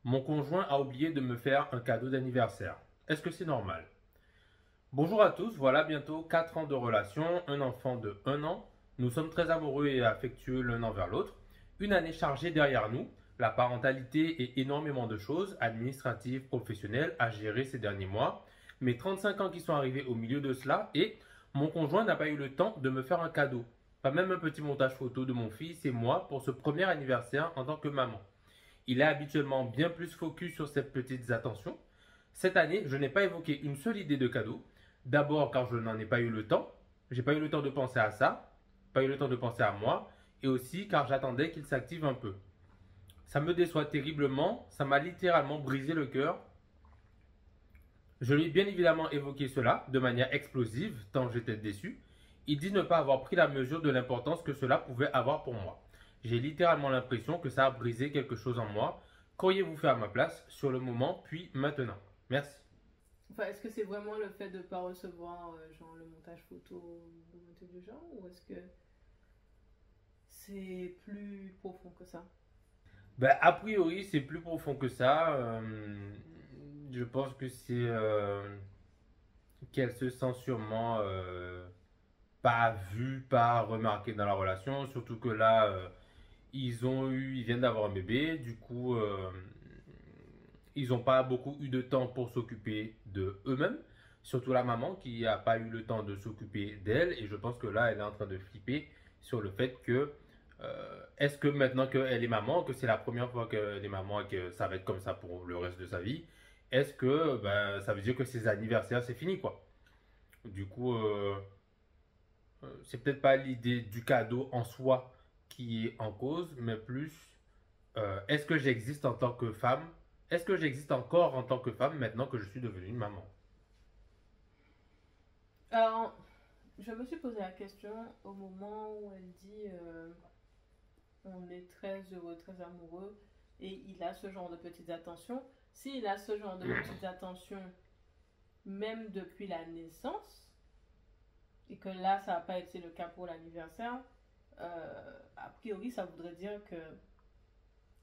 Mon conjoint a oublié de me faire un cadeau d'anniversaire. Est-ce que c'est normal? Bonjour à tous, voilà bientôt 4 ans de relation, un enfant de 1 an. Nous sommes très amoureux et affectueux l'un envers l'autre. Une année chargée derrière nous, la parentalité et énormément de choses, administratives, professionnelles, à gérer ces derniers mois. Mes 35 ans qui sont arrivés au milieu de cela et mon conjoint n'a pas eu le temps de me faire un cadeau. Pas même un petit montage photo de mon fils et moi pour ce premier anniversaire en tant que maman. Il est habituellement bien plus focus sur ses petites attentions. Cette année, je n'ai pas évoqué une seule idée de cadeau. D'abord car je n'en ai pas eu le temps. J'ai pas eu le temps de penser à ça, pas eu le temps de penser à moi, et aussi car j'attendais qu'il s'active un peu. Ça me déçoit terriblement, ça m'a littéralement brisé le cœur. Je lui ai bien évidemment évoqué cela de manière explosive, tant j'étais déçu. Il dit ne pas avoir pris la mesure de l'importance que cela pouvait avoir pour moi. J'ai littéralement l'impression que ça a brisé quelque chose en moi. Qu'auriez-vous fait à ma place sur le moment, puis maintenant? Merci. Enfin, est-ce que c'est vraiment le fait de ne pas recevoir genre le montage photo ou un truc du genre, ou est-ce que c'est plus profond que ça? Ben, a priori, c'est plus profond que ça. Je pense que c'est qu'elle se sent sûrement pas vue, pas remarquée dans la relation. Surtout que là, ils viennent d'avoir un bébé. Du coup, ils n'ont pas beaucoup eu de temps pour s'occuper de eux-mêmes. Surtout la maman qui n'a pas eu le temps de s'occuper d'elle. Et je pense que là, elle est en train de flipper sur le fait que est-ce que maintenant qu'elle est maman, que c'est la première fois qu'elle est maman et que ça va être comme ça pour le reste de sa vie, est-ce que ben, ça veut dire que ses anniversaires, c'est fini quoi? Du coup, c'est peut-être pas l'idée du cadeau en soi qui est en cause, mais plus est-ce que j'existe en tant que femme? Est-ce que j'existe encore en tant que femme maintenant que je suis devenue une maman? Alors, je me suis posé la question au moment où elle dit on est très heureux, très amoureux, et il a ce genre de petites attentions. S'il a ce genre de petites attentions, même depuis la naissance, et que là, ça n'a pas été le cas pour l'anniversaire, a priori, ça voudrait dire que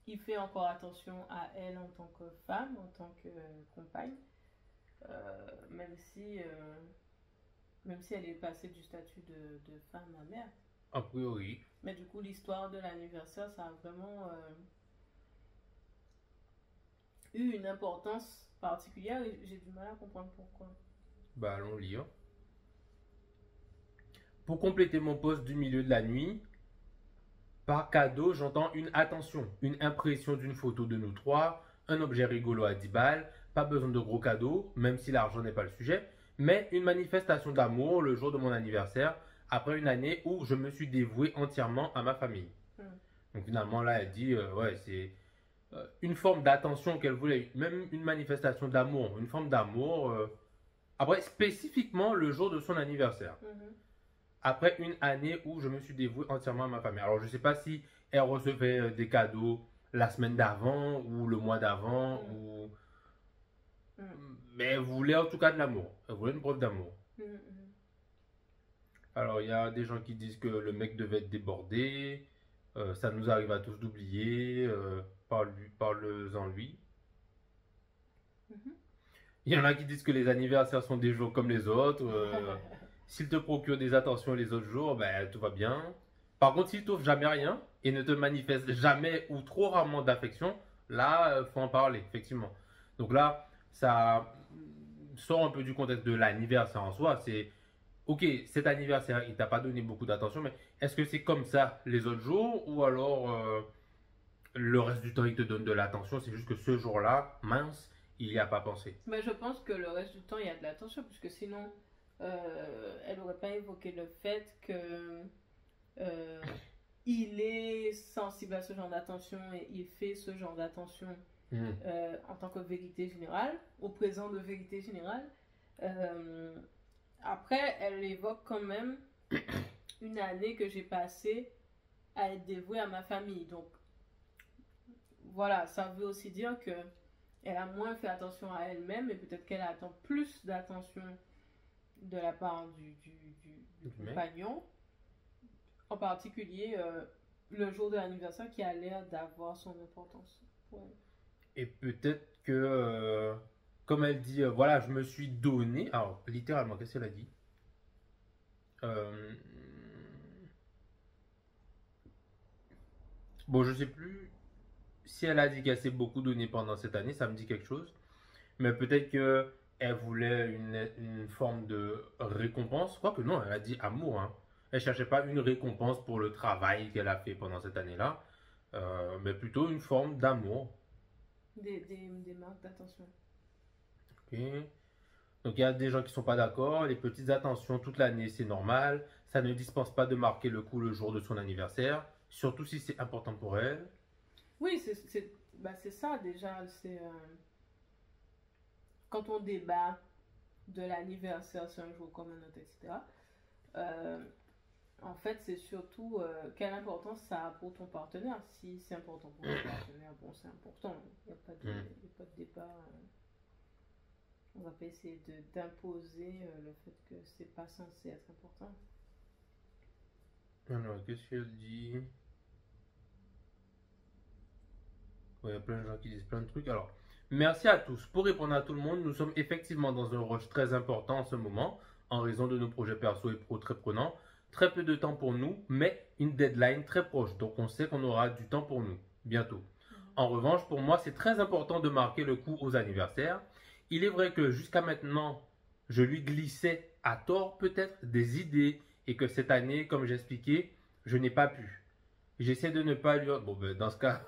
il fait encore attention à elle en tant que femme, en tant que compagne, même si elle est passée du statut de femme à mère. A priori. Mais du coup, l'histoire de l'anniversaire, ça a vraiment eu une importance particulière et j'ai du mal à comprendre pourquoi. Bah allons lire. Pour compléter mon poste du milieu de la nuit, par cadeau, j'entends une attention, une impression d'une photo de nous trois, un objet rigolo à 10 balles, pas besoin de gros cadeaux, même si l'argent n'est pas le sujet, mais une manifestation d'amour le jour de mon anniversaire, après une année où je me suis dévoué entièrement à ma famille. Hmm. Donc finalement là, elle dit, ouais, c'est une forme d'attention qu'elle voulait, même une manifestation d'amour, une forme d'amour. Après, spécifiquement le jour de son anniversaire. Mhm. Après une année où je me suis dévoué entièrement à ma famille. Alors, je ne sais pas si elle recevait des cadeaux la semaine d'avant ou le mois d'avant, Mm. ou... Mm. mais elle voulait en tout cas de l'amour. Elle voulait une preuve d'amour. Mm. Mm. Alors, il y a des gens qui disent que le mec devait être débordé. Ça nous arrive à tous d'oublier. Parle-en lui. Mhm. Il y en a qui disent que les anniversaires sont des jours comme les autres. S'il te procure des attentions les autres jours, ben, tout va bien. Par contre, s'il t'offre jamais rien et ne te manifeste jamais ou trop rarement d'affection, là, faut en parler, effectivement. Donc là, ça sort un peu du contexte de l'anniversaire en soi. C'est, ok, cet anniversaire, il t'a pas donné beaucoup d'attention, mais est-ce que c'est comme ça les autres jours ou alors le reste du temps, il te donne de l'attention, c'est juste que ce jour-là, mince, il n'y a pas pensé. Mais je pense que le reste du temps, il y a de l'attention, puisque sinon, elle n'aurait pas évoqué le fait que euh, il est sensible à ce genre d'attention et il fait ce genre d'attention Hmm. en tant que vérité générale, au présent de vérité générale. Euh, Après, elle évoque quand même une année que j'ai passée à être dévouée à ma famille. Donc voilà, ça veut aussi dire que elle a moins fait attention à elle-même et peut-être qu'elle attend plus d'attention de la part du Mais, compagnon, en particulier le jour de l'anniversaire qui a l'air d'avoir son importance. Ouais. Et peut-être que, comme elle dit, voilà, je me suis donné. Alors, littéralement, qu'est-ce qu'elle a dit? Euh, Bon, je sais plus si elle a dit qu'elle s'est beaucoup donné pendant cette année, ça me dit quelque chose. Mais peut-être que elle voulait une forme de récompense. Quoique non, elle a dit amour, hein. Elle cherchait pas une récompense pour le travail qu'elle a fait pendant cette année-là, mais plutôt une forme d'amour. Des marques d'attention. Ok. Donc il y a des gens qui sont pas d'accord. Les petites attentions toute l'année, c'est normal. Ça ne dispense pas de marquer le coup le jour de son anniversaire, surtout si c'est important pour elle. Oui, c'est ça déjà. Quand on débat de l'anniversaire, c'est un jour comme un autre, etc. euh, En fait, c'est surtout quelle importance ça a pour ton partenaire. Si c'est important pour ton partenaire, bon, c'est important. Il n'y a pas de, Hmm. il y a pas de débat. On va pas essayer d'imposer le fait que c'est pas censé être important. Alors, qu'est-ce qu'elle dit? Ouais, il y a plein de gens qui disent plein de trucs. Alors, merci à tous. Pour répondre à tout le monde, nous sommes effectivement dans un rush très important en ce moment, en raison de nos projets perso et pro très prenants. Très peu de temps pour nous, mais une deadline très proche. Donc, on sait qu'on aura du temps pour nous, bientôt. En revanche, pour moi, c'est très important de marquer le coup aux anniversaires. Il est vrai que jusqu'à maintenant, je lui glissais à tort peut-être des idées et que cette année, comme j'expliquais, je n'ai pas pu. J'essaie de ne pas lui... Bon, ben, dans ce cas,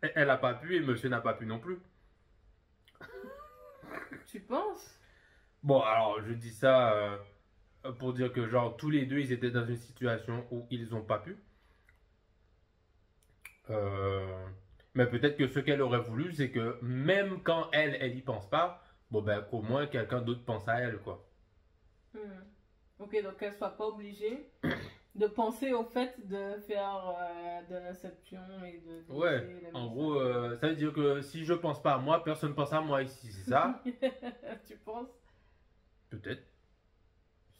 elle n'a pas pu et monsieur n'a pas pu non plus. Tu penses? Bon, alors je dis ça pour dire que genre tous les deux ils étaient dans une situation où ils n'ont pas pu. Euh, mais peut-être que ce qu'elle aurait voulu, c'est que même quand elle y pense pas, bon ben qu'au moins quelqu'un d'autre pense à elle quoi. Hmm. Ok, donc qu'elle soit pas obligée de penser au fait de faire de l'inception et de Ouais, glisser la en mise gros, ça veut dire que si je pense pas à moi, personne pense à moi ici, c'est ça? Tu penses? Peut-être.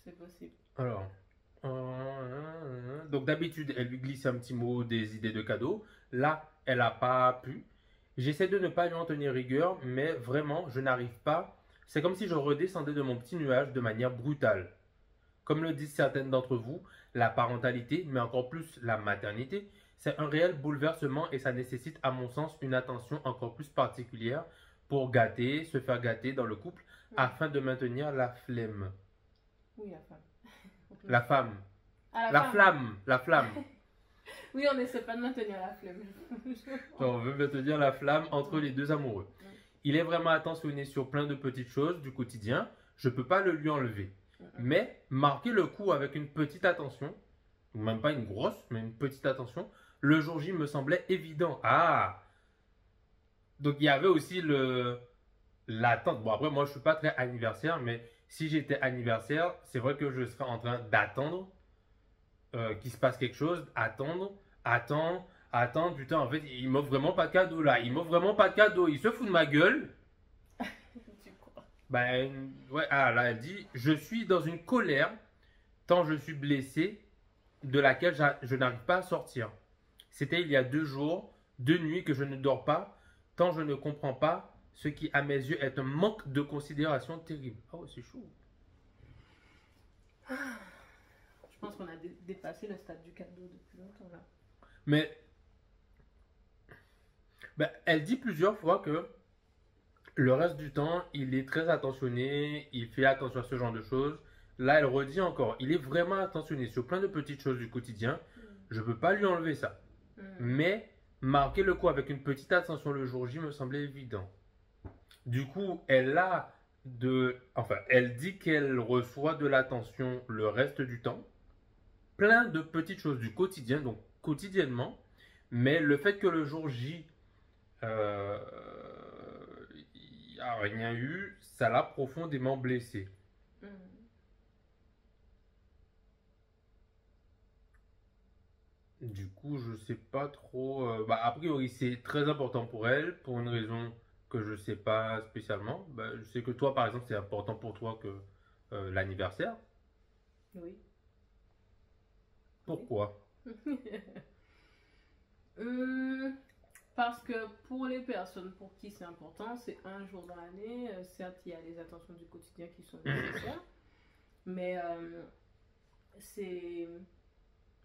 C'est possible. Alors, donc d'habitude, elle lui glisse un petit mot des idées de cadeaux. Là, elle n'a pas pu. J'essaie de ne pas lui en tenir rigueur, mais vraiment, je n'arrive pas. C'est comme si je redescendais de mon petit nuage de manière brutale. Comme le disent certaines d'entre vous, la parentalité, mais encore plus la maternité, c'est un réel bouleversement et ça nécessite, à mon sens, une attention encore plus particulière pour gâter, se faire gâter dans le couple Hmm. afin de maintenir la flemme. Oui, la femme. La femme. Ah, la La femme. flamme, la flamme. Oui, on essaie pas de maintenir la flemme. On veut bien te dire la flamme entre les deux amoureux. Mm. Il est vraiment attentionné sur plein de petites choses du quotidien. Je ne peux pas le lui enlever. Mais marquer le coup avec une petite attention, même pas une grosse, mais une petite attention, le jour J me semblait évident. Ah. Donc il y avait aussi l'attente. Bon après moi je suis pas très anniversaire, mais si j'étais anniversaire, c'est vrai que je serais en train d'attendre qu'il se passe quelque chose, attendre, putain, en fait, il m'offre vraiment pas de cadeau là, il m'offre vraiment pas de cadeau, il se fout de ma gueule. Tu crois? Ben, ouais, ah là, elle dit, je suis dans une colère tant je suis blessé, de laquelle je n'arrive pas à sortir. C'était il y a 2 jours, 2 nuits que je ne dors pas, tant je ne comprends pas ce qui, à mes yeux, est un manque de considération terrible. Oh, c'est chaud. Je pense qu'on a dépassé le stade du cadeau depuis longtemps là. Mais, ben, elle dit plusieurs fois que le reste du temps, il est très attentionné, il fait attention à ce genre de choses. Là, elle redit encore, il est vraiment attentionné sur plein de petites choses du quotidien. Je ne peux pas lui enlever ça. Mm. Mais marquer le coup avec une petite attention le jour J me semblait évident. Du coup, elle dit qu'elle reçoit de l'attention le reste du temps. Plein de petites choses du quotidien, donc quotidiennement. Mais le fait que le jour J, euh, il n'y a rien eu, ça l'a profondément blessé. Mm. Du coup, je sais pas trop. Bah, a priori, c'est très important pour elle, pour une raison que je sais pas spécialement. Bah, je sais que toi, par exemple, c'est important pour toi que l'anniversaire. Oui. Pourquoi? Hum, Parce que pour les personnes pour qui c'est important, c'est un jour dans l'année. Certes, il y a les attentions du quotidien qui sont nécessaires, mais c'est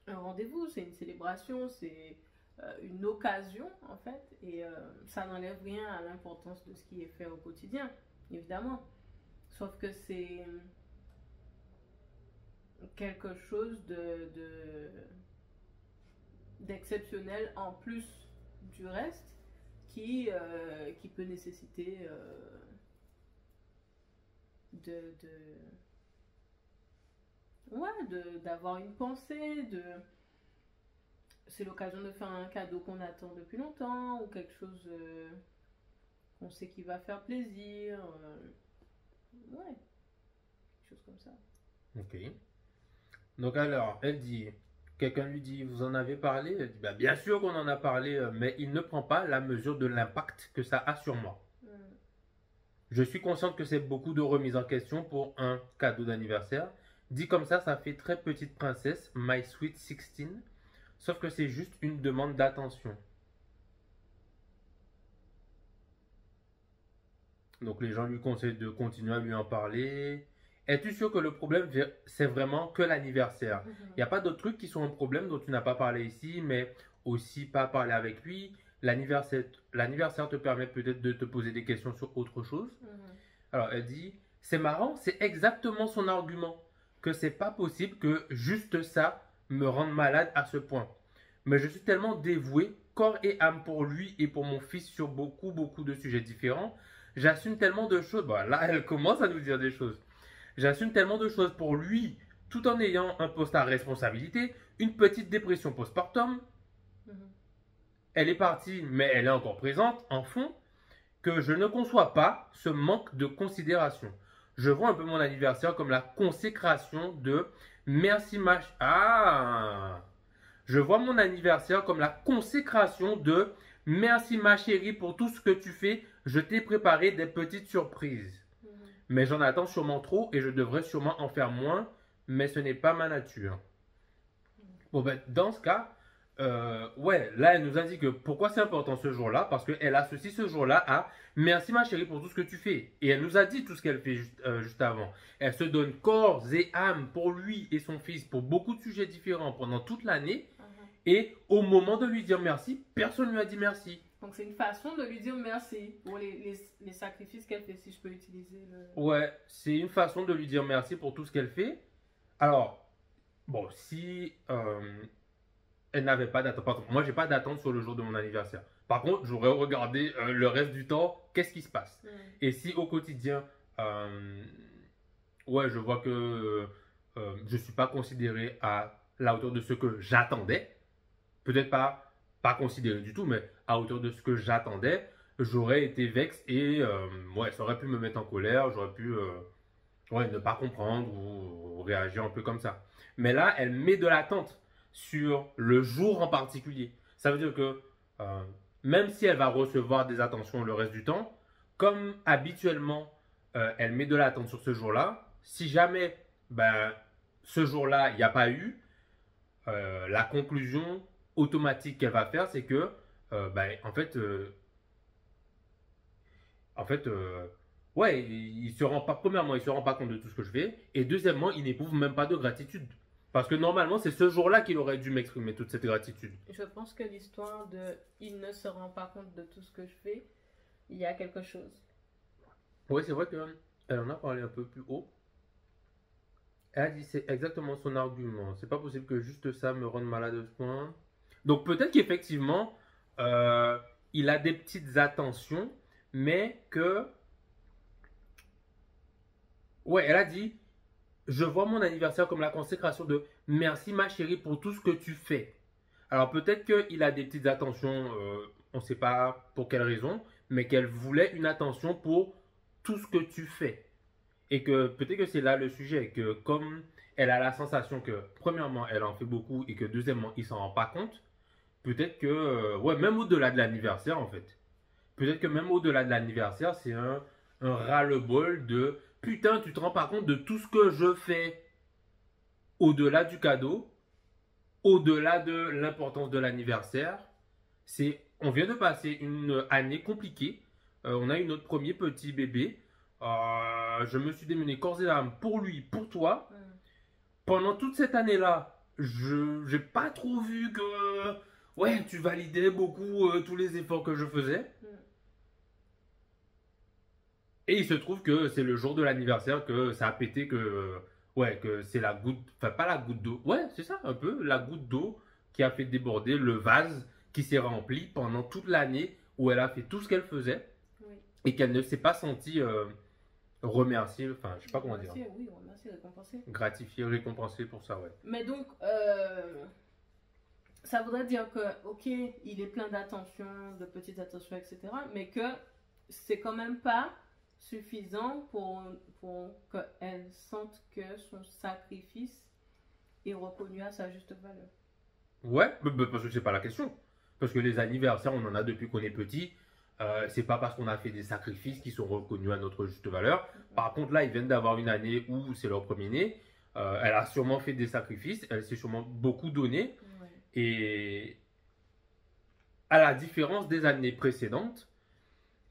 un rendez-vous, c'est une célébration, c'est une occasion en fait, et ça n'enlève rien à l'importance de ce qui est fait au quotidien, évidemment. Sauf que c'est quelque chose d'exceptionnel en plus du reste qui peut nécessiter d'avoir une pensée, c'est l'occasion de faire un cadeau qu'on attend depuis longtemps ou quelque chose qu'on sait qui va faire plaisir. Ouais, quelque chose comme ça. Ok. Donc alors, elle dit, quelqu'un lui dit, vous en avez parlé? Elle dit, bah, bien sûr qu'on en a parlé, mais il ne prend pas la mesure de l'impact que ça a sur moi. Je suis consciente que c'est beaucoup de remise en question pour un cadeau d'anniversaire. Dit comme ça fait très petite princesse, My Sweet 16. Sauf que c'est juste une demande d'attention. Donc les gens lui conseillent de continuer à lui en parler. Es-tu sûr que le problème, c'est vraiment que l'anniversaire? Il n'y a pas d'autres trucs qui sont un problème dont tu n'as pas parlé ici, mais aussi pas parler avec lui. L'anniversaire te permet peut-être de te poser des questions sur autre chose. Alors elle dit, c'est marrant, c'est exactement son argument, que c'est pas possible que juste ça me rende malade à ce point. Mais je suis tellement dévoué, corps et âme pour lui et pour mon fils sur beaucoup de sujets différents. J'assume tellement de choses. Bon, là, elle commence à nous dire des choses. J'assume tellement de choses pour lui, tout en ayant un poste à responsabilité, une petite dépression postpartum. Elle est partie, mais elle est encore présente, en fond, que je ne conçois pas ce manque de considération. Je vois un peu mon anniversaire comme la consécration de merci Je vois mon anniversaire comme la consécration de merci ma chérie pour tout ce que tu fais. Je t'ai préparé des petites surprises. Mais j'en attends sûrement trop et je devrais sûrement en faire moins, mais ce n'est pas ma nature. Bon, ben, dans ce cas, ouais, là, elle nous indique pourquoi c'est important ce jour-là, parce qu'elle associe ce jour-là à merci ma chérie pour tout ce que tu fais. Et elle nous a dit tout ce qu'elle fait juste avant. Elle se donne corps et âme pour lui et son fils, pour beaucoup de sujets différents pendant toute l'année. Et au moment de lui dire merci, personne ne lui a dit merci. Donc c'est une façon de lui dire merci pour les sacrifices qu'elle fait, si je peux utiliser le... Ouais, c'est une façon de lui dire merci pour tout ce qu'elle fait. Alors, bon, si elle n'avait pas d'attente, pardon, moi j'ai pas d'attente sur le jour de mon anniversaire. Par contre, j'aurais regardé le reste du temps, qu'est-ce qui se passe. Et si au quotidien, ouais, je vois que je suis pas considéré à la hauteur de ce que j'attendais, peut-être pas considéré du tout, mais à hauteur de ce que j'attendais, j'aurais été vexe et ouais, ça aurait pu me mettre en colère, j'aurais pu ouais, ne pas comprendre ou réagir un peu comme ça. Mais là, elle met de l'attente sur le jour en particulier. Ça veut dire que même si elle va recevoir des attentions le reste du temps, comme habituellement, elle met de l'attente sur ce jour-là, si jamais ben, ce jour-là, il n'y a pas eu, la conclusion automatique qu'elle va faire, c'est que, ben, en fait, ouais, il se rend pas, premièrement, il se rend pas compte de tout ce que je fais, et deuxièmement, il n'éprouve même pas de gratitude. Parce que normalement, c'est ce jour-là qu'il aurait dû m'exprimer toute cette gratitude. Je pense que l'histoire de il ne se rend pas compte de tout ce que je fais, il y a quelque chose. Oui, c'est vrai qu'elle en a parlé un peu plus haut. Elle a dit c'est exactement son argument. C'est pas possible que juste ça me rende malade à ce point. Donc peut-être qu'effectivement, il a des petites attentions, mais que... Ouais, elle a dit, je vois mon anniversaire comme la consécration de merci ma chérie pour tout ce que tu fais. Alors peut-être qu'il a des petites attentions, on ne sait pas pour quelle raison, mais qu'elle voulait une attention pour tout ce que tu fais. Et que peut-être que c'est là le sujet, que comme elle a la sensation que premièrement elle en fait beaucoup et que deuxièmement il s'en rend pas compte, peut-être que, ouais, même au-delà de l'anniversaire en fait, peut-être que même au-delà de l'anniversaire c'est un ras-le-bol de putain tu te rends pas compte de tout ce que je fais au-delà du cadeau, au-delà de l'importance de l'anniversaire, c'est on vient de passer une année compliquée. On a eu notre premier petit bébé. Je me suis démené corps et âme pour lui, pour toi. Pendant toute cette année-là, je n'ai pas trop vu que ouais, tu validais beaucoup tous les efforts que je faisais. Et il se trouve que c'est le jour de l'anniversaire que ça a pété, que ouais, que c'est la goutte, enfin pas la goutte d'eau, ouais, c'est ça un peu, la goutte d'eau qui a fait déborder le vase qui s'est rempli pendant toute l'année où elle a fait tout ce qu'elle faisait Oui. et qu'elle ne s'est pas sentie remerciée, enfin je sais pas comment dire, Remercier, oui, remercier, récompenser. gratifiée, récompensée pour ça, ouais. Mais donc, ça voudrait dire que, ok, il est plein d'attention, de petites attentions, etc. Mais que c'est quand même pas suffisant pour qu'elle sente que son sacrifice est reconnu à sa juste valeur. Ouais, parce que c'est pas la question. Parce que les anniversaires, on en a depuis qu'on est petit. C'est pas parce qu'on a fait des sacrifices qui sont reconnus à notre juste valeur. Par contre, là, ils viennent d'avoir une année où c'est leur premier-né. Elle a sûrement fait des sacrifices. Elle s'est sûrement beaucoup donné. Ouais. Et à la différence des années précédentes,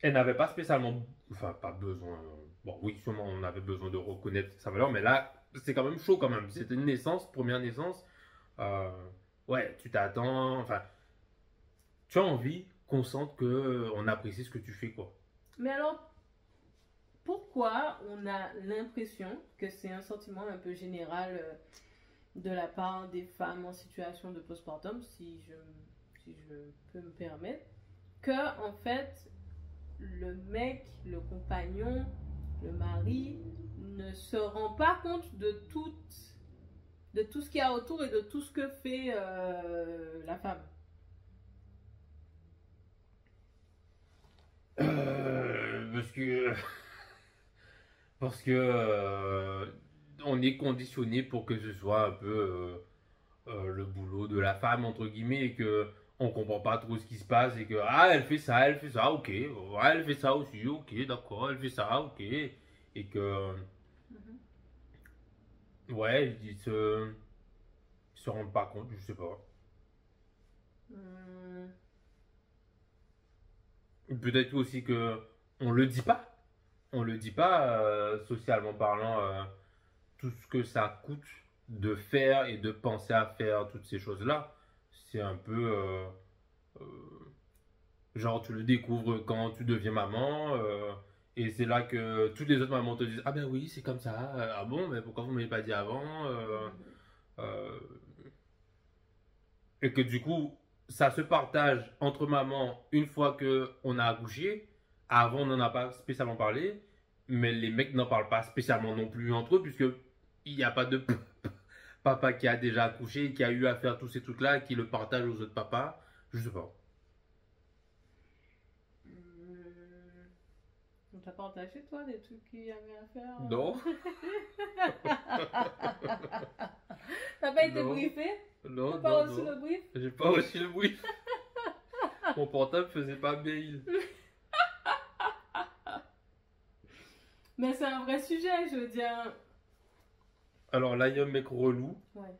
elle n'avait pas spécialement, enfin, pas besoin. Bon, oui, sûrement, on avait besoin de reconnaître sa valeur. Mais là, c'est quand même chaud quand même. C'était une naissance, première naissance. Euh, ouais, tu t'attends. Enfin, tu as envie qu'on sente que on apprécie ce que tu fais, quoi. Mais alors, pourquoi on a l'impression que c'est un sentiment un peu général de la part des femmes en situation de postpartum, si je peux me permettre, que en fait, le mec, le compagnon, le mari ne se rend pas compte de tout ce qu'il y a autour et de tout ce que fait la femme. Parce que on est conditionné pour que ce soit un peu le boulot de la femme entre guillemets et que on comprend pas trop ce qui se passe et que ah elle fait ça, ok, ouais, elle fait ça aussi, ok, d'accord, elle fait ça, ok, et que Mhm. ouais ils se rendent pas compte, je sais pas. Hum, Peut-être aussi que on le dit pas, on le dit pas socialement parlant. Tout ce que ça coûte de faire et de penser à faire toutes ces choses-là, c'est un peu euh, genre tu le découvres quand tu deviens maman et c'est là que toutes les autres mamans te disent ah ben oui c'est comme ça ah bon mais pourquoi vous m'avez pas dit avant euh, et que du coup ça se partage entre mamans une fois que on a accouché. Avant on n'en a pas spécialement parlé mais les mecs n'en parlent pas spécialement non plus entre eux puisque il n'y a pas de papa qui a déjà accouché, qui a eu à faire tous ces trucs-là, qui le partage aux autres papas. Je sais pas. hum, On t'a partagé toi des trucs qu'il y avait à faire Non, T'as pas été non, briefé? non, T'as non, pas reçu non. le brief? J'ai pas reçu le bruit. Mon portable faisait pas mail. Mais c'est un vrai sujet, je veux dire. Alors là, il y a un mec relou. Ouais.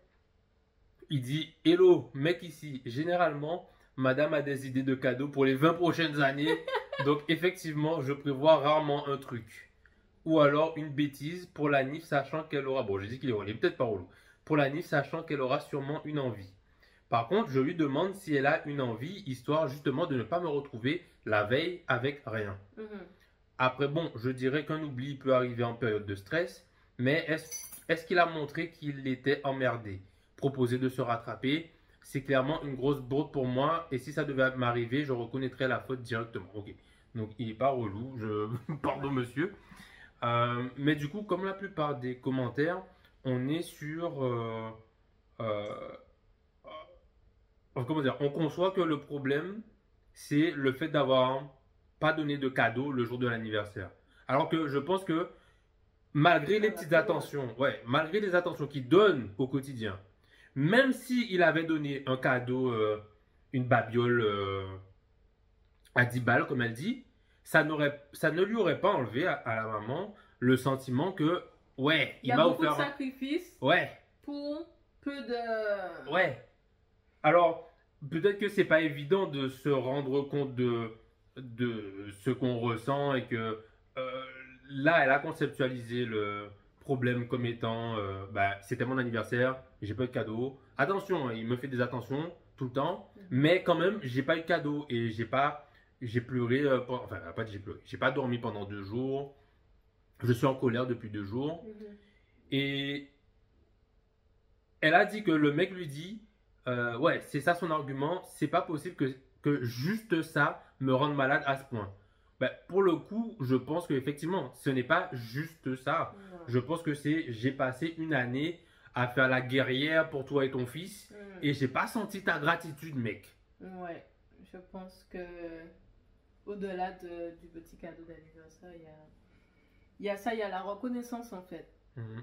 Il dit hello, mec ici. Généralement, madame a des idées de cadeaux pour les 20 prochaines années. Donc, effectivement, je prévois rarement un truc. Ou alors une bêtise pour la NIF, sachant qu'elle aura. Bon, j'ai dit qu'il est relou, peut-être pas relou. Pour la NIF, sachant qu'elle aura sûrement une envie. Par contre, je lui demande si elle a une envie, histoire justement de ne pas me retrouver la veille avec rien. Mhm. Après, bon, je dirais qu'un oubli peut arriver en période de stress, mais est-ce qu'il a montré qu'il était emmerdé? Proposer de se rattraper, c'est clairement une grosse bourde pour moi, et si ça devait m'arriver, je reconnaîtrais la faute directement. Ok, donc il n'est pas relou, je pardon monsieur. Mais du coup, comme la plupart des commentaires, on est sur euh, comment dire, on conçoit que le problème, c'est le fait d'avoir pas donné de cadeau le jour de l'anniversaire. Alors que je pense que malgré les petites attentions, ouais, malgré les attentions qu'il donne au quotidien, même s'il avait donné un cadeau, une babiole à 10 balles, comme elle dit, ça ne lui aurait pas enlevé à la maman le sentiment que, ouais, Il y il a m'a beaucoup de offert sacrifices Ouais, pour peu de. ouais. Alors, peut-être que c'est pas évident de se rendre compte de ce qu'on ressent et que euh, là, elle a conceptualisé le problème comme étant bah, c'était mon anniversaire, j'ai pas eu de cadeau. Attention, hein, il me fait des attentions tout le temps, mais quand même, j'ai pas eu de cadeau et j'ai pleuré, enfin, pas j'ai pleuré, j'ai pas dormi pendant 2 jours. Je suis en colère depuis 2 jours et elle a dit que le mec lui dit, ouais, c'est ça son argument, c'est pas possible que juste ça me rende malade à ce point. Ben, pour le coup, je pense qu'effectivement, ce n'est pas juste ça. Ouais. Je pense que c'est, j'ai passé une année à faire la guerrière pour toi et ton fils et j'ai pas senti ta gratitude, mec. Ouais, je pense que au-delà du petit cadeau d'anniversaire, il y a ça, il y a la reconnaissance en fait. Mhm.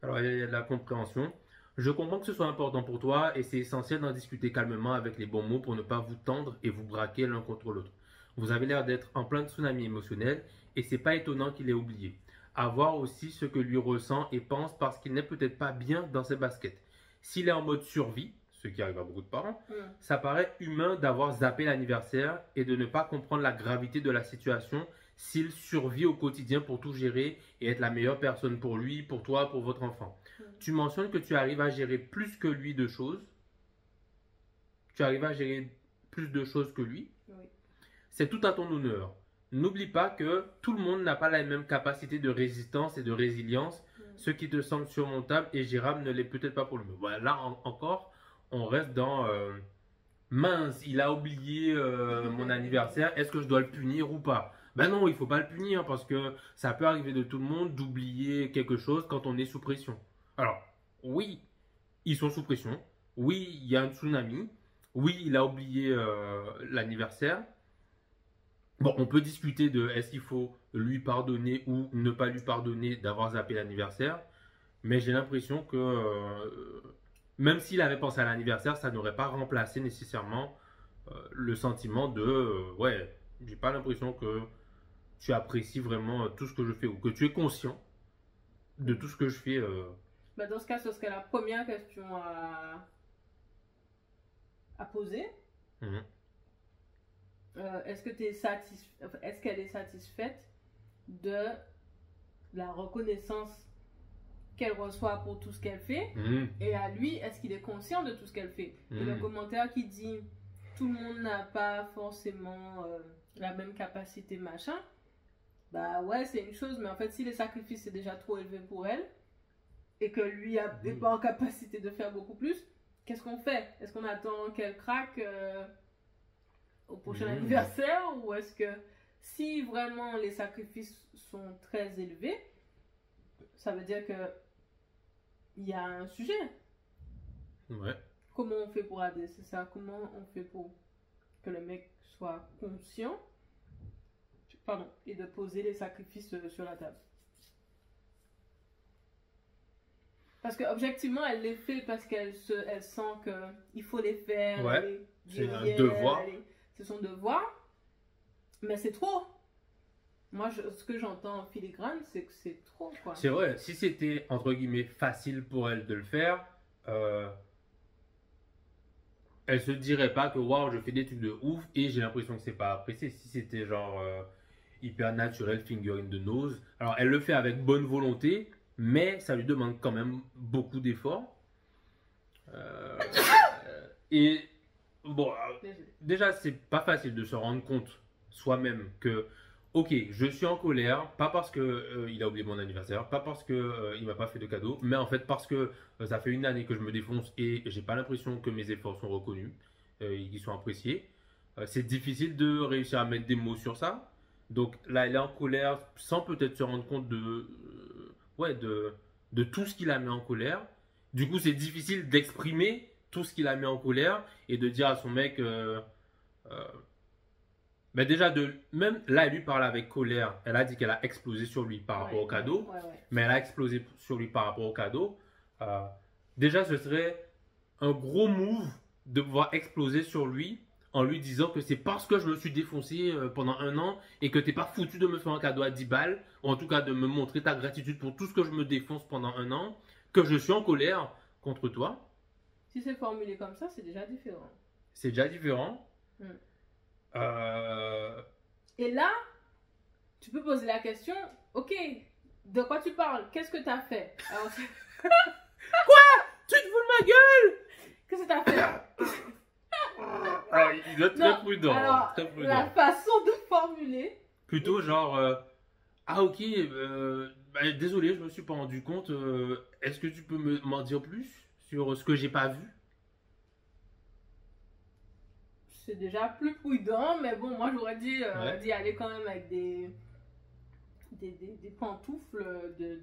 Alors, il y a de la compréhension. Je comprends que ce soit important pour toi et c'est essentiel d'en discuter calmement avec les bons mots pour ne pas vous tendre et vous braquer l'un contre l'autre. Vous avez l'air d'être en plein tsunami émotionnel et c'est pas étonnant qu'il ait oublié. À voir aussi ce que lui ressent et pense parce qu'il n'est peut-être pas bien dans ses baskets. S'il est en mode survie, ce qui arrive à beaucoup de parents, ça paraît humain d'avoir zappé l'anniversaire et de ne pas comprendre la gravité de la situation s'il survit au quotidien pour tout gérer et être la meilleure personne pour lui, pour toi, pour votre enfant. Tu mentionnes que tu arrives à gérer plus que lui de choses. Tu arrives à gérer plus de choses que lui. Oui. C'est tout à ton honneur. N'oublie pas que tout le monde n'a pas la même capacité de résistance et de résilience. Ce qui te semble surmontable et gérable ne l'est peut-être pas pour lui. Voilà, là encore, on reste dans mince, il a oublié mon anniversaire, est-ce que je dois le punir ou pas? Ben non, il faut pas le punir parce que ça peut arriver de tout le monde d'oublier quelque chose quand on est sous pression. Alors, oui, ils sont sous pression. Oui, il y a un tsunami. Oui, il a oublié l'anniversaire. Bon, on peut discuter de est-ce qu'il faut lui pardonner ou ne pas lui pardonner d'avoir zappé l'anniversaire. Mais j'ai l'impression que même s'il avait pensé à l'anniversaire, ça n'aurait pas remplacé nécessairement le sentiment de ouais, j'ai pas l'impression que tu apprécies vraiment tout ce que je fais ou que tu es conscient de tout ce que je fais. Bah, dans ce cas, ce serait la première question à poser. Mhm. Est-ce que est-ce qu'elle est satisfaite de la reconnaissance qu'elle reçoit pour tout ce qu'elle fait? Et à lui, est-ce qu'il est conscient de tout ce qu'elle fait? Et le commentaire qui dit tout le monde n'a pas forcément la même capacité, machin, bah ouais, c'est une chose, mais en fait, si les sacrifices c'est déjà trop élevé pour elle et que lui n'est pas en capacité de faire beaucoup plus, qu'est-ce qu'on fait? Est-ce qu'on attend qu'elle craque au prochain anniversaire, ou est-ce que si vraiment les sacrifices sont très élevés, ça veut dire que il y a un sujet? Ouais. Comment on fait pour adresser ça? Comment on fait pour que le mec soit conscient, pardon, et de poser les sacrifices sur la table? Parce que objectivement, elle les fait parce qu'elle sent qu'il faut les faire. Ouais. C'est un devoir. C'est son devoir. Mais c'est trop. Moi, ce que j'entends en filigrane, c'est que c'est trop, quoi. C'est vrai, si c'était entre guillemets facile pour elle de le faire, elle se dirait pas que waouh, je fais des trucs de ouf et j'ai l'impression que c'est pas apprécié. Si c'était genre hyper naturel, finger in the nose. Alors elle le fait avec bonne volonté, mais ça lui demande quand même beaucoup d'efforts. Et bon, déjà, c'est pas facile de se rendre compte soi-même que, ok, je suis en colère, pas parce que il a oublié mon anniversaire, pas parce que il m'a pas fait de cadeau, mais en fait parce que ça fait une année que je me défonce et j'ai pas l'impression que mes efforts sont reconnus, et qu'ils sont appréciés. C'est difficile de réussir à mettre des mots sur ça. Donc là, elle est en colère sans peut-être se rendre compte ouais, de tout ce qui la met en colère. Du coup, c'est difficile d'exprimer tout ce qui la met en colère et de dire à son mec, ben déjà, même là, elle lui parle avec colère. Elle a dit qu'elle a explosé sur lui par rapport au cadeau, mais elle a explosé sur lui par rapport au cadeau. Déjà, ce serait un gros move de pouvoir exploser sur lui en lui disant que c'est parce que je me suis défoncé pendant 1 an et que t'es pas foutu de me faire un cadeau à 10 balles, ou en tout cas de me montrer ta gratitude pour tout ce que je me défonce pendant 1 an, que je suis en colère contre toi. Si c'est formulé comme ça, c'est déjà différent. C'est déjà différent. Mm. Euh, Et là, tu peux poser la question, ok, de quoi tu parles? Qu'est-ce que tu as fait? Alors, Tu te fous de ma gueule! qu'est-ce que tu as fait? Alors, il doit être Non, très prudent. alors, Très prudent. la façon de formuler, Plutôt genre, ah ok, bah, désolé, je me suis pas rendu compte. Est-ce que tu peux m'en dire plus sur ce que j'ai pas vu? c'est déjà plus prudent, mais bon, moi j'aurais dit Ouais. d'y aller quand même avec des pantoufles de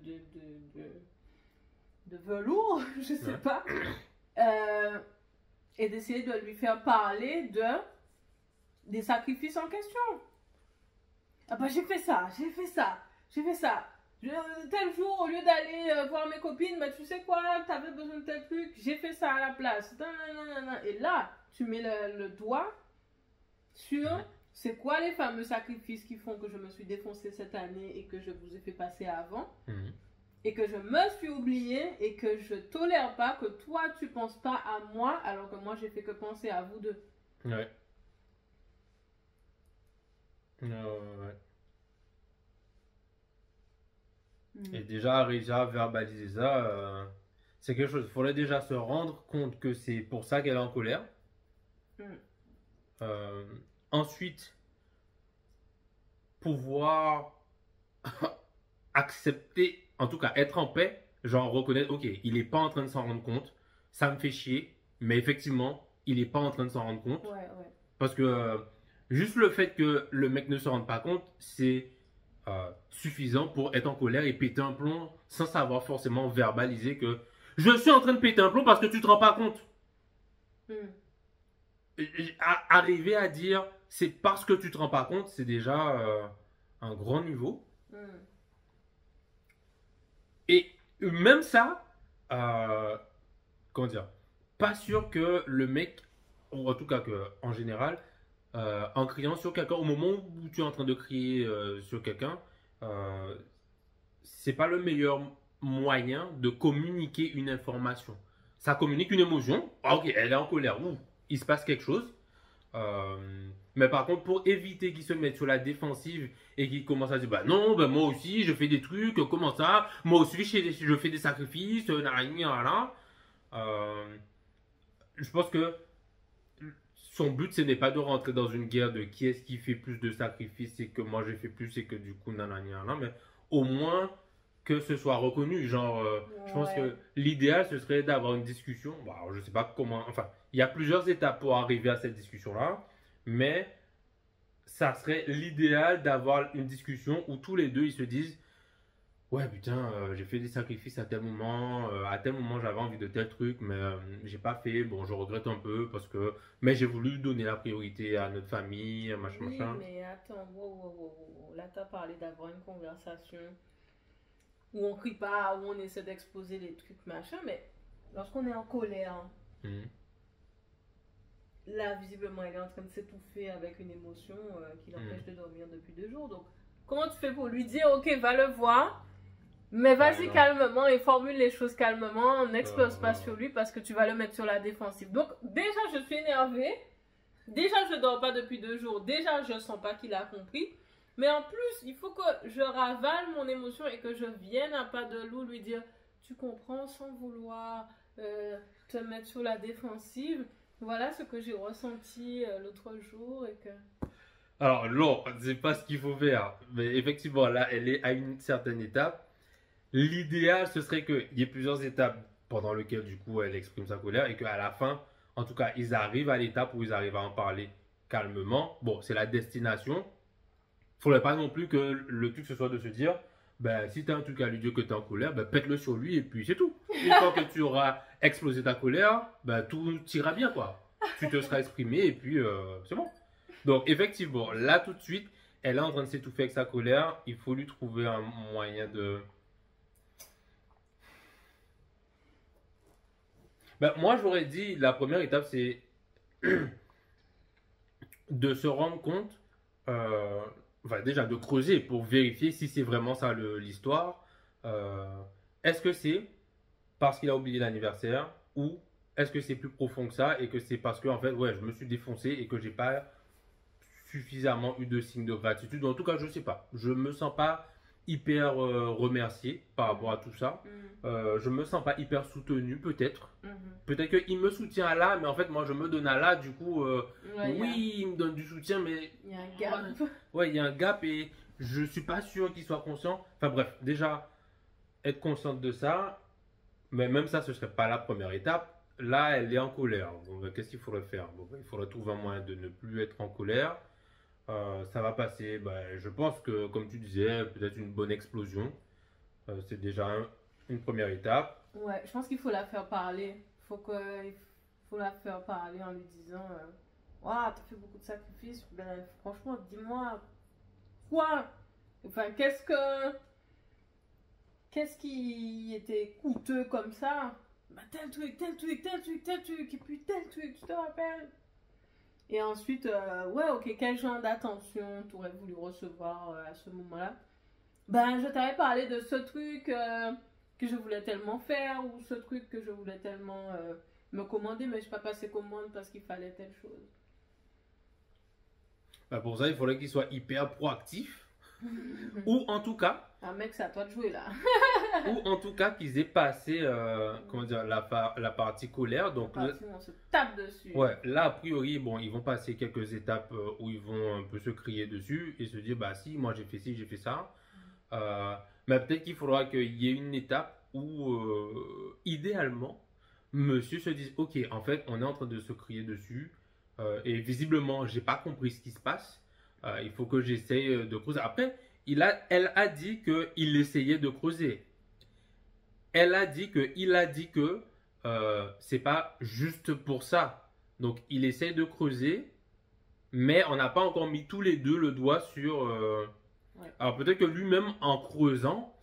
velours, je sais Ouais. pas, Euh, et d'essayer de lui faire parler des sacrifices en question. Ah bah j'ai fait ça, j'ai fait ça, j'ai fait ça. Tel jour, au lieu d'aller voir mes copines, bah tu sais quoi, t'avais besoin de tel truc, j'ai fait ça à la place. Nanana. Et là, tu mets le doigt sur c'est quoi les fameux sacrifices qui font que je me suis défoncée cette année et que je vous ai fait passer avant. Mhm. Et que je me suis oubliée et que je tolère pas que toi tu penses pas à moi alors que moi j'ai fait que penser à vous deux. Ouais. Ouais. Et déjà, réussir à verbaliser ça, c'est quelque chose. Il faudrait déjà se rendre compte que c'est pour ça qu'elle est en colère. Mm. Euh, Ensuite, pouvoir accepter, en tout cas être en paix, genre reconnaître, ok, il est pas en train de s'en rendre compte, ça me fait chier, mais effectivement, il est pas en train de s'en rendre compte. Ouais. Parce que juste le fait que le mec ne se rende pas compte, c'est suffisant pour être en colère et péter un plomb sans savoir forcément verbaliser que je suis en train de péter un plomb parce que tu te rends pas compte. Mm. Arriver à dire c'est parce que tu te rends pas compte, c'est déjà un grand niveau. Mm. Et même ça, comment dire, pas sûr que le mec, ou en tout cas que en général, en criant sur quelqu'un, au moment où tu es en train de crier sur quelqu'un, euh, c'est pas le meilleur moyen de communiquer une information. Ça communique une émotion. Ah, ok, elle est en colère. Ouh, il se passe quelque chose. Mais par contre, pour éviter qu'il se mette sur la défensive et qu'il commence à dire bah non, bah moi aussi je fais des trucs, comment ça? Moi aussi je fais des sacrifices, je pense que son but ce n'est pas de rentrer dans une guerre de qui est-ce qui fait plus de sacrifices et que moi j'ai fait plus et que du coup nanana, mais au moins que ce soit reconnu. Genre, je pense Ouais. que l'idéal ce serait d'avoir une discussion. Bon, alors, je sais pas comment, enfin, il y a plusieurs étapes pour arriver à cette discussion-là, mais ça serait l'idéal d'avoir une discussion où tous les deux ils se disent ouais, putain, j'ai fait des sacrifices à tel moment j'avais envie de tel truc, mais j'ai pas fait. Bon, je regrette un peu parce que, mais j'ai voulu donner la priorité à notre famille, machin, Oui, machin. mais attends, wow. Là, t'as parlé d'avoir une conversation où on crie pas, où on essaie d'exposer les trucs, machin, mais lorsqu'on est en colère, Mhm. là, visiblement, il est en train de s'étouffer avec une émotion qui l'empêche Mhm. de dormir depuis 2 jours. Donc, comment tu fais pour lui dire, ok, va le voir, mais vas-y non. calmement et formule les choses calmement, n'explose pas non. sur lui parce que tu vas le mettre sur la défensive. Donc, déjà, je suis énervée. Déjà, je dors pas depuis 2 jours. Déjà, je sens pas qu'il a compris. Mais en plus, il faut que je ravale mon émotion et que je vienne à pas de loup lui dire tu comprends sans vouloir te mettre sur la défensive. Voilà ce que j'ai ressenti l'autre jour et que. Alors, non, c'est pas ce qu'il faut faire. Mais effectivement, là, elle est à une certaine étape. L'idéal, ce serait qu'il y ait plusieurs étapes pendant lesquelles, du coup, elle exprime sa colère et qu'à la fin, en tout cas, ils arrivent à l'étape où ils arrivent à en parler calmement. Bon, c'est la destination. Faudrait pas non plus que le truc ce soit de se dire, ben, si tu as un truc à lui dire que tu es en colère, ben, pète-le sur lui et puis c'est tout. Une fois que tu auras explosé ta colère, ben, tout ira bien, quoi. Tu te seras exprimé et puis c'est bon. Donc, effectivement, là, tout de suite, elle est en train de s'étouffer avec sa colère. Il faut lui trouver un moyen de. Ben, moi, j'aurais dit, la première étape, c'est de se rendre compte, euh, enfin déjà de creuser pour vérifier si c'est vraiment ça l'histoire. Euh, Est-ce que c'est parce qu'il a oublié l'anniversaire ou est-ce que c'est plus profond que ça et que c'est parce que en fait, ouais, je me suis défoncé et que j'ai pas suffisamment eu de signes de gratitude. En tout cas, je sais pas. Je me sens pas hyper remercié par rapport à tout ça. Je me sens pas hyper soutenu, peut-être. Peut-être qu'il me soutient là, mais en fait, moi, je me donne à là. Du coup, Ouais, oui, il me donne du soutien, mais il y a un gap. ouais, il y a un gap et je suis pas sûr qu'il soit conscient. Enfin bref, déjà, être consciente de ça, mais même ça, ce serait pas la première étape. Là, elle est en colère. Bon, ben, qu'est-ce qu'il faudrait faire? Bon, ben, il faudrait trouver un moyen de ne plus être en colère. Ça va passer. Ben, je pense que, comme tu disais, peut-être une bonne explosion. C'est déjà une première étape. Ouais, je pense qu'il faut la faire parler. Il faut la faire parler en lui disant Waouh, t'as fait beaucoup de sacrifices. Ben, franchement, dis-moi, quoi? Enfin, qu'est-ce qui était coûteux comme ça? Bah, tel truc, tel truc, tel truc, tel truc, et puis tel truc, tu te rappelles? Et ensuite, ouais, ok, quel genre d'attention t'aurais voulu recevoir à ce moment-là? Ben, je t'avais parlé de ce truc que je voulais tellement faire, ou ce truc que je voulais tellement me commander, mais je n'ai pas passé commande parce qu'il fallait telle chose. Ben, pour ça, il faudrait qu'il soit hyper proactif. Ou en tout cas, Ah, mec, c'est à toi de jouer là. ou en tout cas qu'ils aient passé comment dire, la partie colère. Donc, On se tape dessus. ouais, là, a priori, bon, ils vont passer quelques étapes où ils vont un peu se crier dessus et se dire, bah si, moi j'ai fait ci, j'ai fait ça. Mais peut-être qu'il faudra qu'il y ait une étape où, idéalement, monsieur se dise, ok, en fait, on est en train de se crier dessus et visiblement, j'ai pas compris ce qui se passe. Il faut que j'essaye de creuser. Après, elle a dit qu'il essayait de creuser. Elle a dit que c'est pas juste pour ça. Donc, il essaye de creuser, mais on n'a pas encore mis tous les deux le doigt sur. Ouais. Alors, peut-être que lui-même, en creusant,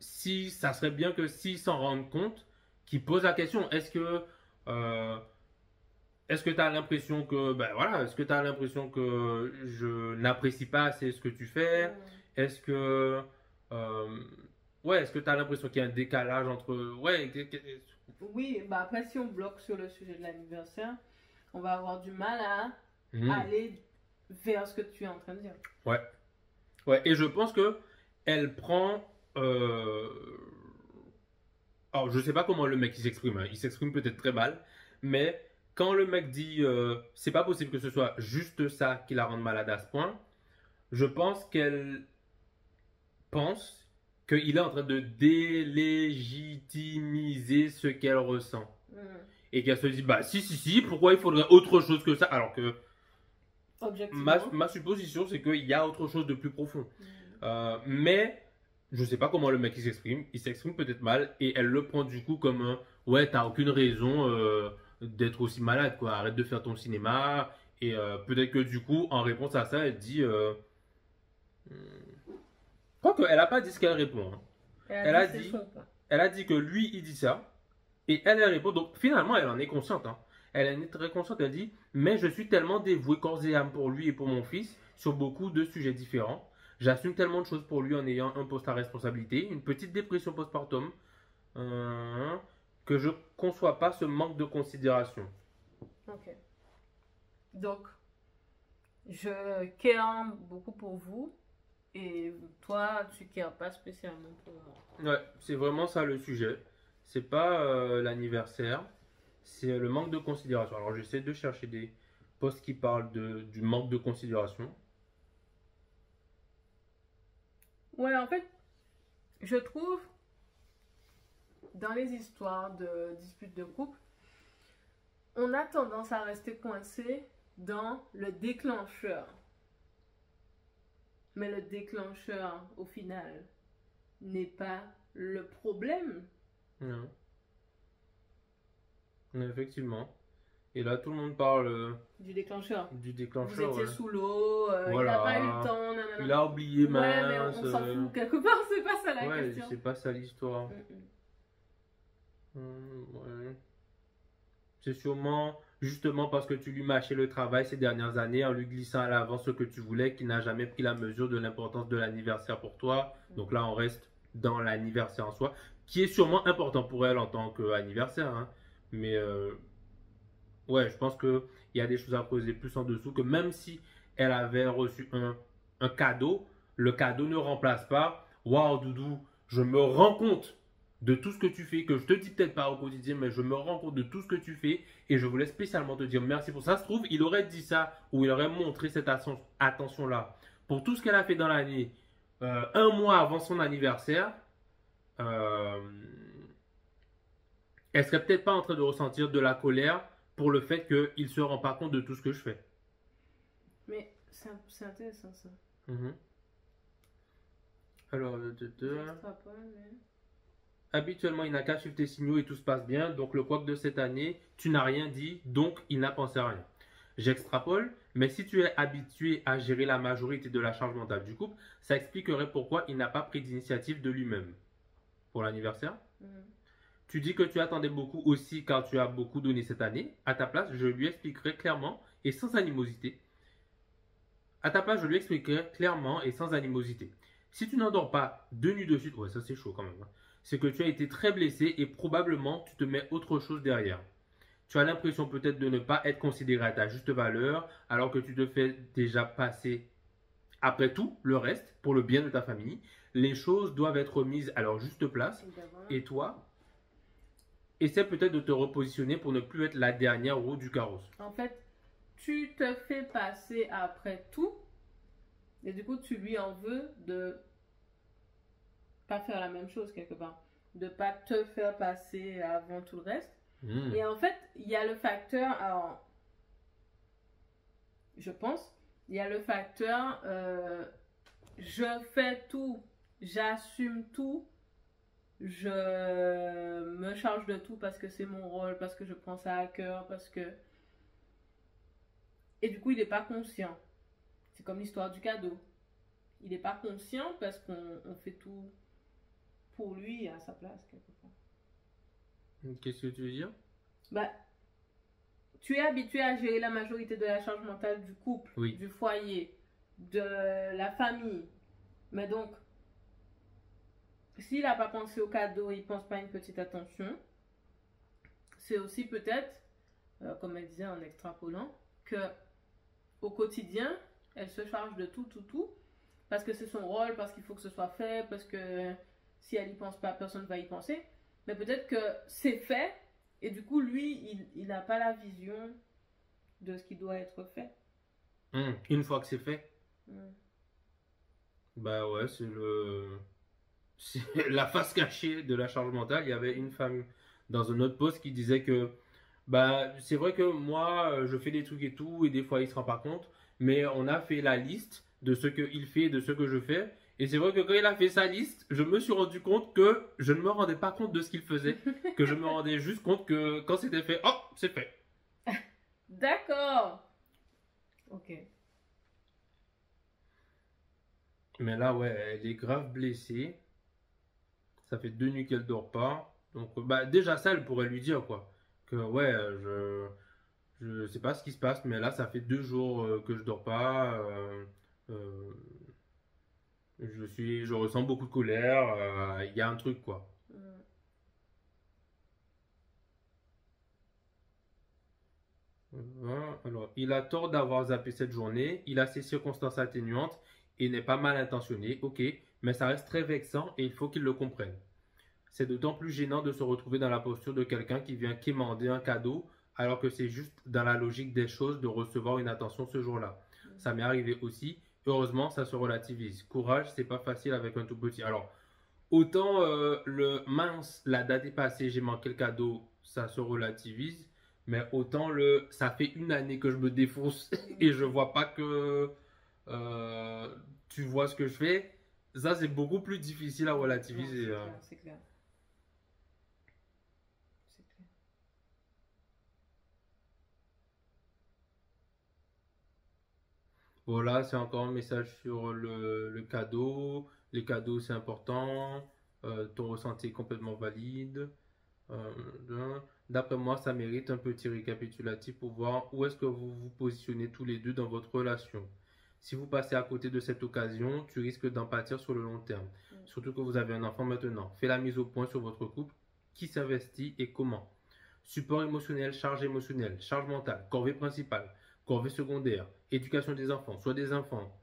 si ça serait bien que s'il s'en rende compte, qu'il pose la question euh, est-ce que tu as l'impression que. Ben voilà, est-ce que tu as l'impression que je n'apprécie pas assez ce que tu fais? Est-ce que. Ouais, est-ce que tu as l'impression qu'il y a un décalage entre. Ouais, Oui, bah après, si on bloque sur le sujet de l'anniversaire, on va avoir du mal à Mhm. aller vers ce que tu es en train de dire. Ouais. Ouais, et je pense que elle prend. Alors, je sais pas comment le mec il s'exprime. Hein. Il s'exprime peut-être très mal, mais quand le mec dit c'est pas possible que ce soit juste ça qui la rende malade à ce point, je pense qu'elle pense qu'il est en train de délégitimiser ce qu'elle ressent. Et qu'elle se dit, bah si, pourquoi il faudrait autre chose que ça? Alors que Objectivement. ma supposition, c'est qu'il y a autre chose de plus profond. Mais je sais pas comment le mec il s'exprime peut-être mal, et elle le prend du coup comme un, ouais, t'as aucune raison d'être aussi malade, quoi. Arrête de faire ton cinéma. Et peut-être que du coup, en réponse à ça, elle dit. Quoique, elle a pas dit ce qu'elle répond. Hein. Elle a dit, elle a dit que lui, il dit ça. Et elle répond. Donc finalement, elle en est consciente. Hein. Elle en est très consciente. Elle dit, mais je suis tellement dévouée corps et âme pour lui et pour mon fils sur beaucoup de sujets différents. J'assume tellement de choses pour lui en ayant un poste à responsabilité, une petite dépression postpartum, que je conçois pas ce manque de considération. Ok. Donc, je care beaucoup pour vous et toi, tu cares pas spécialement pour moi. Ouais, c'est vraiment ça le sujet. C'est pas l'anniversaire, c'est le manque de considération. Alors j'essaie de chercher des posts qui parlent du manque de considération. Ouais, en fait, je trouve dans les histoires de disputes de couple, on a tendance à rester coincé dans le déclencheur. Mais le déclencheur, au final, n'est pas le problème. Non. Effectivement. Et là, tout le monde parle Du déclencheur. du Vous déclencheur. étiez Ouais. sous l'eau, il Voilà. n'a pas eu le temps, nanana. Il a oublié, Ouais, mais mince. on s'en fout. Quelque part, c'est pas ça la Ouais, question. c'est pas ça l'histoire. Mm-mm. Ouais. C'est sûrement justement parce que tu lui mâchais le travail ces dernières années en lui glissant à l'avant ce que tu voulais, qu'il n'a jamais pris la mesure de l'importance de l'anniversaire pour toi. Donc là, on reste dans l'anniversaire en soi, qui est sûrement important pour elle en tant qu'anniversaire. Hein. Mais ouais, je pense qu'il y a des choses à creuser plus en dessous, que même si elle avait reçu un cadeau, le cadeau ne remplace pas. Waouh, Doudou, je me rends compte de tout ce que tu fais, que je te dis peut-être pas au quotidien, mais je me rends compte de tout ce que tu fais et je voulais spécialement te dire merci pour ça. Ça se trouve, il aurait dit ça ou il aurait montré cette attention-là pour tout ce qu'elle a fait dans l'année, un mois avant son anniversaire. euh, Elle serait peut-être pas en train de ressentir de la colère pour le fait qu'il se rend pas compte de tout ce que je fais. Mais c'est intéressant ça. Mhm. Alors, J'extrapole, mais... habituellement, il n'a qu'à suivre tes signaux et tout se passe bien. Donc, le couac de cette année, tu n'as rien dit, donc il n'a pensé à rien. J'extrapole, mais si tu es habitué à gérer la majorité de la charge mentale du couple, ça expliquerait pourquoi il n'a pas pris d'initiative de lui-même. Pour l'anniversaire, tu dis que tu attendais beaucoup aussi car tu as beaucoup donné cette année. À ta place, je lui expliquerai clairement et sans animosité. À ta place, je lui expliquerai clairement et sans animosité. Si tu n'endors pas 2 nuits de suite, ouais, ça c'est chaud quand même, hein, c'est que tu as été très blessé et probablement tu te mets autre chose derrière. Tu as l'impression peut-être de ne pas être considéré à ta juste valeur alors que tu te fais déjà passer après tout le reste pour le bien de ta famille. Les choses doivent être mises à leur juste place et toi, essaie peut-être de te repositionner pour ne plus être la dernière roue du carrosse. En fait, tu te fais passer après tout et du coup tu lui en veux de pas faire la même chose quelque part, de pas te faire passer avant tout le reste. Et en fait, il y a le facteur, alors je pense, il y a le facteur je fais tout, j'assume tout, je me charge de tout parce que c'est mon rôle, parce que je prends ça à cœur, parce que... Et du coup, il n'est pas conscient. C'est comme l'histoire du cadeau. Il n'est pas conscient parce qu'on fait tout pour lui et à sa place, quelque part. Qu'est-ce que tu veux dire? Bah, tu es habitué à gérer la majorité de la charge mentale du couple, Oui. du foyer, de la famille. Mais donc, s'il n'a pas pensé au cadeau, il ne pense pas à une petite attention, c'est aussi peut-être, comme elle disait en extrapolant, que au quotidien, elle se charge de tout, parce que c'est son rôle, parce qu'il faut que ce soit fait, parce que si elle n'y pense pas, personne ne va y penser. Mais peut-être que c'est fait, et du coup, lui, il n'a pas la vision de ce qui doit être fait. Une fois que c'est fait, bah ouais, c'est la face cachée de la charge mentale. Il y avait une femme dans un autre post qui disait que bah c'est vrai que moi je fais des trucs et tout et des fois il se rend pas compte, mais on a fait la liste de ce qu'il fait et de ce que je fais. Et c'est vrai que quand il a fait sa liste, je me suis rendu compte que je ne me rendais pas compte de ce qu'il faisait, que je me rendais juste compte que quand c'était fait, oh, c'est fait. D'accord. Ok. Mais là, ouais, elle est grave blessée. Ça fait 2 nuits qu'elle dort pas. Donc, bah, déjà ça, elle pourrait lui dire quoi. Que ouais, je sais pas ce qui se passe, mais là, ça fait 2 jours que je dors pas. Euh, je ressens beaucoup de colère. Il y a un truc quoi. Alors, il a tort d'avoir zappé cette journée. Il a ses circonstances atténuantes et n'est pas mal intentionné. Ok, mais ça reste très vexant et il faut qu'il le comprenne. C'est d'autant plus gênant de se retrouver dans la posture de quelqu'un qui vient quémander un cadeau alors que c'est juste dans la logique des choses de recevoir une attention ce jour-là. Ça m'est arrivé aussi. Heureusement, ça se relativise. Courage, c'est pas facile avec un tout petit. Alors, autant le mince, la date est passée, j'ai manqué le cadeau, ça se relativise. Mais autant ça fait une année que je me défonce et je vois pas que tu vois ce que je fais. Ça, c'est beaucoup plus difficile à relativiser. Non, c'est clair. Voilà, c'est encore un message sur le cadeau. Les cadeaux, c'est important. Ton ressenti est complètement valide. D'après moi, ça mérite un petit récapitulatif pour voir où est-ce que vous vous positionnez tous les deux dans votre relation. Si vous passez à côté de cette occasion, tu risques d'en pâtir sur le long terme. Surtout que vous avez un enfant maintenant. Fais la mise au point sur votre couple. Qui s'investit et comment? support émotionnel, charge mentale, corvée principale, corvée secondaire, éducation des enfants, soit des enfants,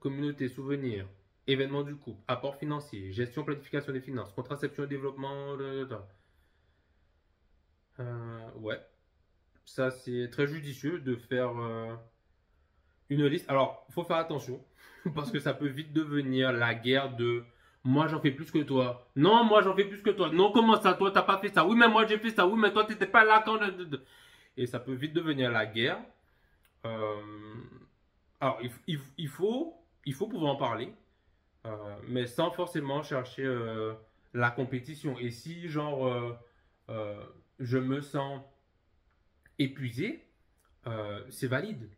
communauté, souvenirs, événements du couple, apport financier, gestion, planification des finances, contraception et développement. Ouais, ça c'est très judicieux de faire une liste. Alors, il faut faire attention parce que ça peut vite devenir la guerre de moi j'en fais plus que toi. Non, moi j'en fais plus que toi. Non, comment ça, toi t'as pas fait ça? Oui, mais moi j'ai fait ça. Oui, mais toi t'étais pas là quand. Et ça peut vite devenir la guerre. Euh, Alors, il faut pouvoir en parler, mais sans forcément chercher la compétition. Et si, genre, euh, je me sens épuisé, c'est valide.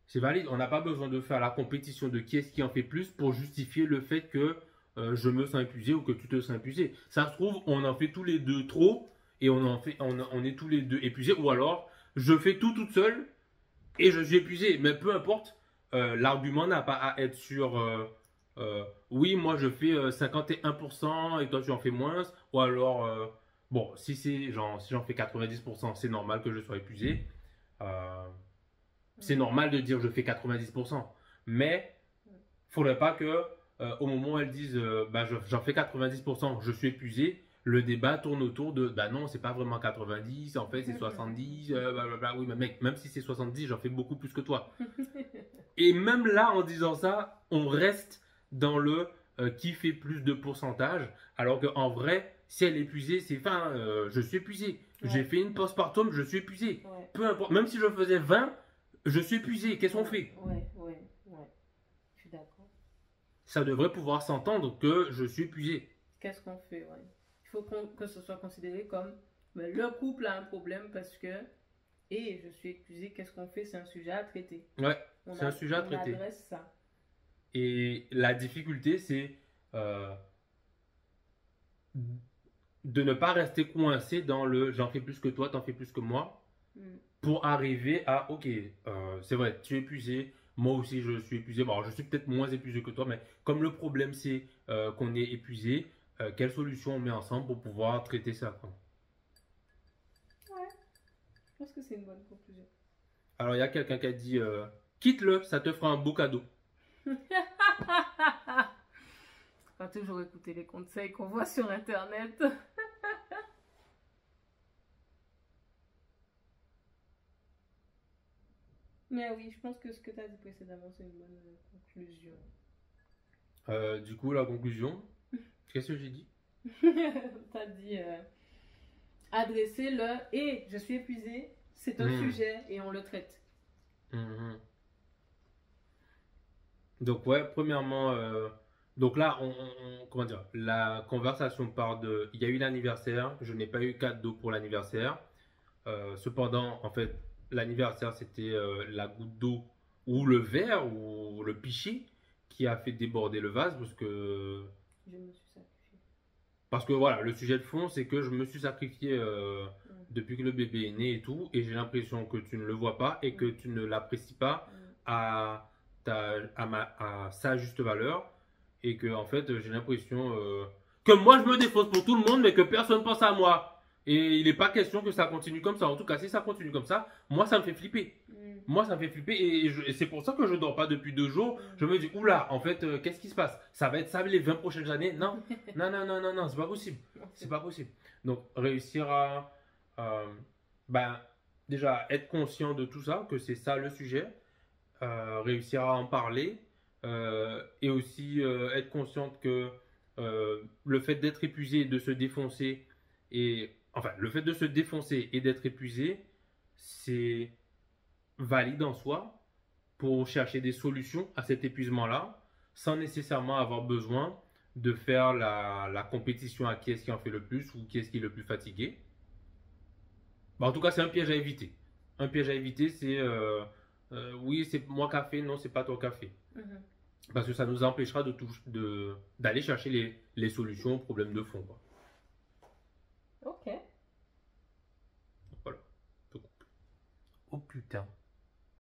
C'est valide. On n'a pas besoin de faire la compétition de qui est-ce qui en fait plus pour justifier le fait que je me sens épuisé ou que tu te sens épuisé. Ça se trouve, on en fait tous les deux trop et on est tous les deux épuisés. Ou alors, je fais tout toute seule et je suis épuisé. Mais peu importe, l'argument n'a pas à être sur oui, moi je fais 51% et toi tu en fais moins. Ou alors, bon, si j'en fais 90%, c'est normal que je sois épuisé. Euh, c'est normal de dire je fais 90%. Mais faudrait pas que au moment où elles disent bah, j'en fais 90%, je suis épuisé, le débat tourne autour de bah non, c'est pas vraiment 90, en fait c'est 70, blablabla. Oui, mais mec, même si c'est 70, j'en fais beaucoup plus que toi. Et même là, en disant ça, on reste dans le qui fait plus de pourcentage, alors qu'en vrai, si elle est épuisée, c'est fin, je suis épuisé. Ouais. J'ai fait une postpartum, je suis épuisé. Ouais. Peu importe, même si je faisais 20, je suis épuisé. Qu'est-ce qu'on fait? Ouais. Je suis d'accord. Ça devrait pouvoir s'entendre que je suis épuisé. Qu'est-ce qu'on fait, ouais. Il faut que ce soit considéré comme mais le couple a un problème parce que et je suis épuisé, qu'est-ce qu'on fait? C'est un sujet à traiter. Ouais, c'est un sujet à traiter. On adresse ça. Et la difficulté, c'est euh, de ne pas rester coincé dans le j'en fais plus que toi, t'en fais plus que moi, pour arriver à ok, c'est vrai, tu es épuisé, moi aussi je suis épuisé. Bon, alors, je suis peut-être moins épuisé que toi, mais comme le problème c'est qu'on est épuisé, quelle solution on met ensemble pour pouvoir traiter ça, quoi. Ouais, je pense que c'est une bonne conclusion. Alors il y a quelqu'un qui a dit quitte-le, ça te fera un beau cadeau. Pas toujours écouter les conseils qu'on voit sur internet. Mais oui, je pense que ce que tu as dit précédemment, c'est une bonne conclusion. Du coup, la conclusion, qu'est-ce que j'ai dit? Tu as dit adresser le et je suis épuisé, c'est un sujet et on le traite. Donc, ouais, premièrement, donc là, comment dire, la conversation part de il y a eu l'anniversaire, je n'ai pas eu cadeau pour l'anniversaire. Cependant, en fait, l'anniversaire, c'était la goutte d'eau ou le verre ou le pichet qui a fait déborder le vase Je me suis sacrifiée. parce que voilà, le sujet de fond, c'est que je me suis sacrifié depuis que le bébé est né et tout, et j'ai l'impression que tu ne le vois pas et que tu ne l'apprécies pas à à sa juste valeur, et que en fait, j'ai l'impression que moi je me défonce pour tout le monde, mais que personne pense à moi. Et il n'est pas question que ça continue comme ça. En tout cas, si ça continue comme ça, moi ça me fait flipper. Moi, ça me fait flipper et c'est pour ça que je dors pas depuis 2 jours. Je me dis, oula, en fait, qu'est-ce qui se passe? Ça va être ça les 20 prochaines années? Non, non, c'est pas possible. C'est pas possible. Donc, réussir à, ben, déjà être conscient de tout ça, que c'est ça le sujet, réussir à en parler, et aussi être consciente que le fait d'être épuisé, de se défoncer, et enfin, le fait de se défoncer et d'être épuisé, c'est valide en soi pour chercher des solutions à cet épuisement-là, sans nécessairement avoir besoin de faire la compétition à qui est-ce qui en fait le plus ou qui est-ce qui est le plus fatigué. Bah, en tout cas, c'est un piège à éviter. Un piège à éviter, c'est oui, c'est moi qui a fait, non, c'est pas toi qui a fait. Parce que ça nous empêchera d'aller chercher les solutions aux problèmes de fond, quoi. Ok. Voilà. Oh putain.